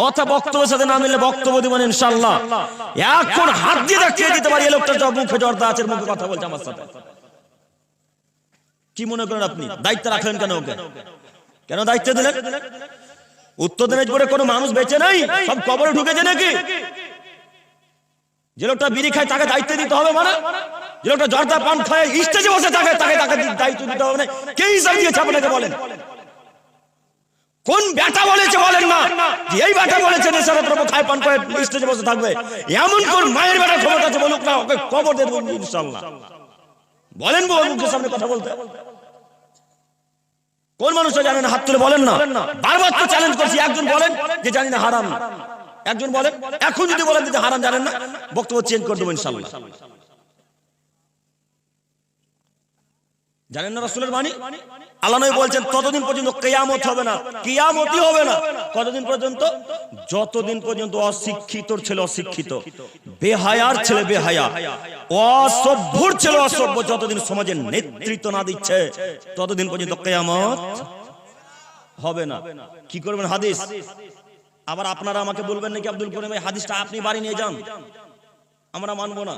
কথা বক্তব্যের সাথে না মিললে বক্তব্য দিবেন ইনশাআল্লাহ। এখন হাত দিয়ে দেখিয়ে দিতে পারি এই লোকটা সব মুখে জর্দা আছে, মুখে কথা বলছে আমার সাথে। কি মনে করেন আপনি দায়িত্ব রাখলেন কেন ওকে? কেন দায়িত্ব দিলেন? উত্তর দিনাজপুরে কোনো মানুষ বেঁচে নাই, সব কবরে ঢুকেছে নাকি? যে লোকটা বিড়ি খায় তাকে দায়িত্ব দিতে হবে মানে? যে লোকটা জর্দা পান খায় স্টেজে বসে তাকে দায়িত্ব দিতে হবে না? কে হিসাব দিয়েছে আপনাকে বলেন? কোন ব্যাটা বলেছে বলেন না যে এই ব্যাটা বলেছে নেশার দ্রব্য খায় পান করে স্টেজে বসে থাকবে? এমন কোন মায়ের বেটা ক্ষমতা আছে বলুক না, ওকে কবর দিয়ে দেবো ইনশাআল্লাহ। বলেন মুখের সামনে কথা বলতে। কোন মানুষটা জানেন হাত তুলে বলেন না। বারবার তো চ্যালেঞ্জ করছি, একজন বলেন যে জানি না হারাম, একজন বলেন। এখন যদি বলেন যে হারাম জানেন না, বক্তব্য চেঞ্জ করে দেবো ইনশাআল্লাহ। জানেন না রাসূলের বাণী? আল্লাহ নবী বলছেন ততদিন পর্যন্ত কিয়ামত হবে না, কিয়ামতই হবে না। কতদিন পর্যন্ত? যতদিন পর্যন্ত অশিক্ষিতর ছেলে অশিক্ষিত, বেহায়ার ছেলে বেহায়া, অসভ্যর ছেলে অসভ্য যতদিন সমাজের নেতৃত্ব না দিচ্ছে ততদিন পর্যন্ত কিয়ামত হবে না। কি করবেন? হাদিস। আবার আপনারা আমাকে বলবেন নাকি আব্দুল করিম ভাই হাদিসটা আপনি বাড়ি নিয়ে যান, আমরা মানবো না।